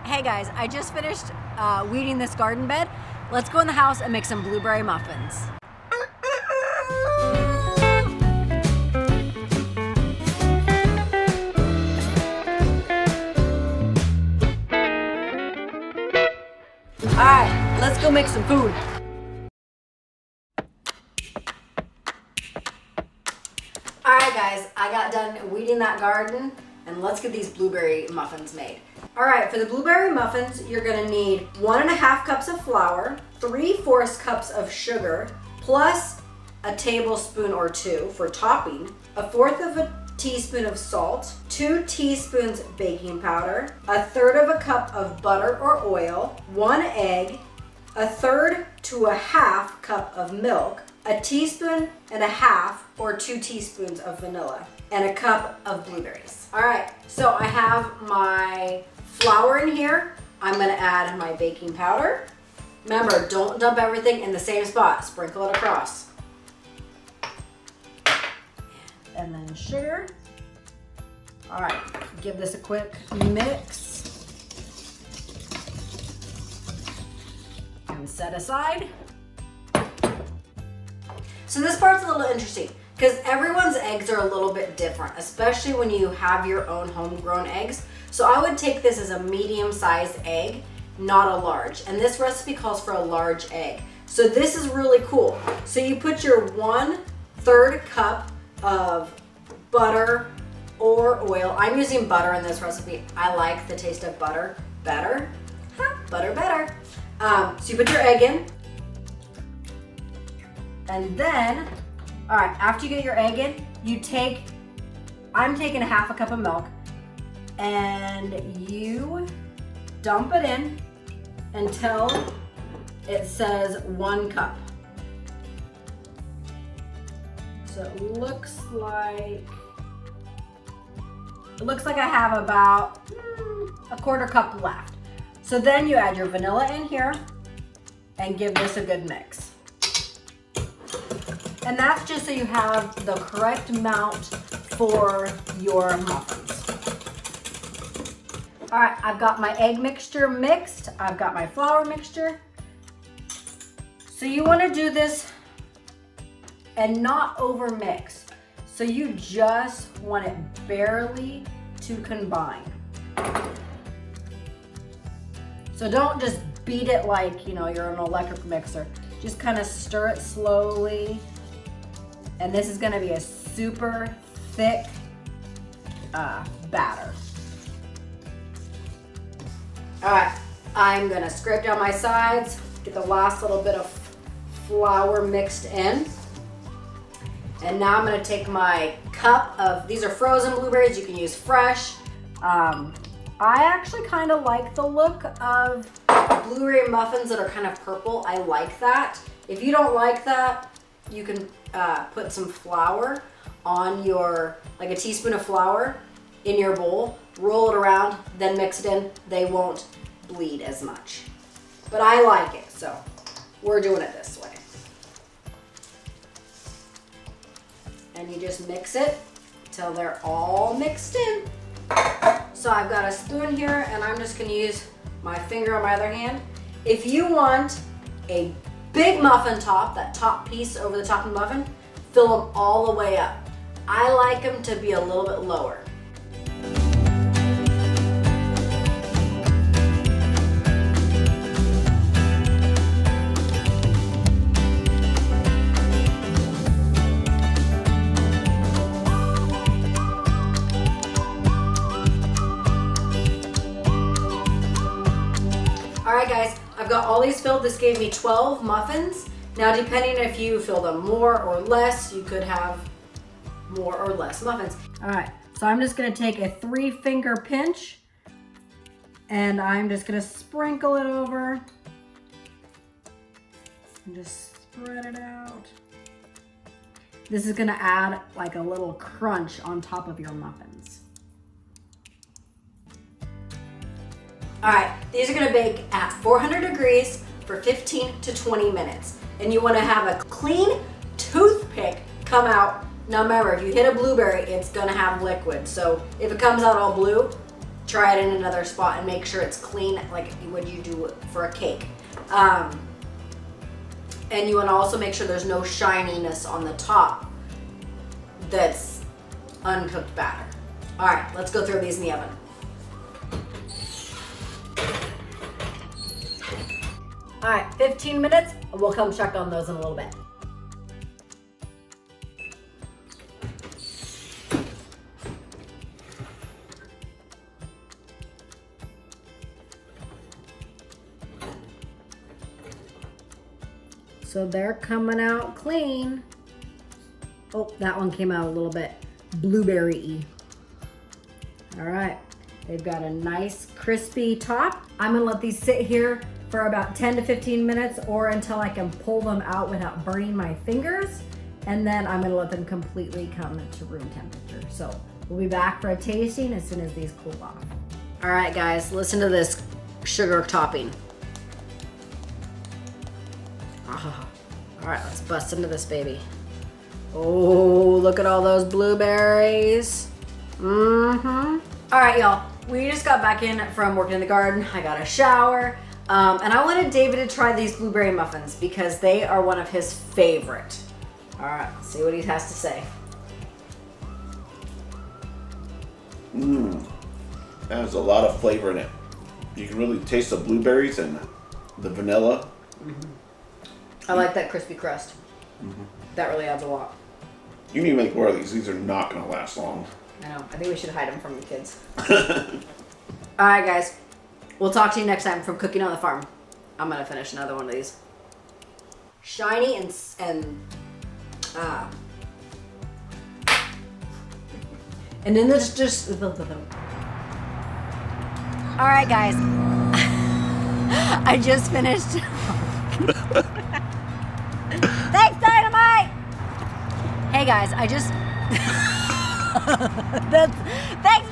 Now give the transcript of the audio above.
Hey guys, I just finished weeding this garden bed. Let's go in the house and make some blueberry muffins. All right, let's go make some food. All right guys, I got done weeding that garden and let's get these blueberry muffins made. All right, for the blueberry muffins, you're gonna need 1.5 cups of flour, 3/4 cups of sugar, plus a tablespoon or 2 for topping, 1/4 of a teaspoon of salt, 2 teaspoons baking powder, 1/3 cup of butter or oil, 1 egg, 1/3 to 1/2 cup of milk, 1.5 teaspoons or 2 teaspoons of vanilla, and a cup of blueberries. All right, so I have my flour in here. I'm gonna add my baking powder. Remember, don't dump everything in the same spot. Sprinkle it across. And then sugar. All right, give this a quick mix. And set aside. So this part's a little interesting because everyone's eggs are a little bit different, especially when you have your own homegrown eggs. So I would take this as a medium-sized egg, not a large. And this recipe calls for a large egg. So this is really cool. So you put your 1/3 cup of butter or oil. I'm using butter in this recipe. I like the taste of butter better. Butter better. So you put your egg in. And then, all right, after you get your egg in, I'm taking 1/2 cup of milk and you dump it in until it says 1 cup. So it looks like I have about 1/4 cup left. So then you add your vanilla in here and give this a good mix. And that's just so you have the correct amount for your muffins. All right, I've got my egg mixture mixed. I've got my flour mixture. So you want to do this and not over mix. So you just want it barely to combine. So don't just beat it like, you're an electric mixer. Just kind of stir it slowly. And this is gonna be a super thick batter. All right, I'm gonna scrape down my sides, get the last little bit of flour mixed in. And now I'm gonna take my cup of, these are frozen blueberries, you can use fresh. I actually kind of like the look of blueberry muffins that are kind of purple. I like that. If you don't like that, you can put some flour on like a teaspoon of flour in your bowl, roll it around, then mix it in. They won't bleed as much. But I like it, so we're doing it this way. And you just mix it till they're all mixed in. So I've got a spoon here and I'm just gonna use my finger on my other hand. If you want a big muffin top, that top piece over the top of the muffin, fill them all the way up. I like them to be a little bit lower. All right guys, I've got all these filled. This gave me 12 muffins. Now depending if you fill them more or less, you could have more or less muffins. All right, so I'm just gonna take a 3-finger pinch and I'm just gonna sprinkle it over and just spread it out. This is gonna add like a little crunch on top of your muffins. All right, these are gonna bake at 400 degrees for 15 to 20 minutes. And you wanna have a clean toothpick come out. Now remember, if you hit a blueberry, it's gonna have liquid. So if it comes out all blue, try it in another spot and make sure it's clean like what you do for a cake. And you want to also make sure there's no shininess on the top that's uncooked batter. All right, let's go throw these in the oven. All right, 15 minutes. We'll come check on those in a little bit. So they're coming out clean. Oh, that one came out a little bit blueberry-y. All right, they've got a nice crispy top. I'm gonna let these sit here for about 10 to 15 minutes or until I can pull them out without burning my fingers. And then I'm gonna let them completely come to room temperature. So we'll be back for a tasting as soon as these cool off. All right, guys, listen to this sugar topping. All right, let's bust into this baby. Oh, look at all those blueberries. All right, y'all, we just got back in from working in the garden. I got a shower, and I wanted David to try these blueberry muffins because they are one of his favorite. All right, let's see what he has to say. That has a lot of flavor in it. You can really taste the blueberries and the vanilla. I like that crispy crust. That really adds a lot. You need to make more of these. These are not going to last long. I know. I think we should hide them from the kids. All right, guys. We'll talk to you next time from Cooking on the Farm. I'm going to finish another one of these. Shiny and then there's just... All right, guys. I just finished... Thanks, Dynamite! Hey, guys, I just... Thanks,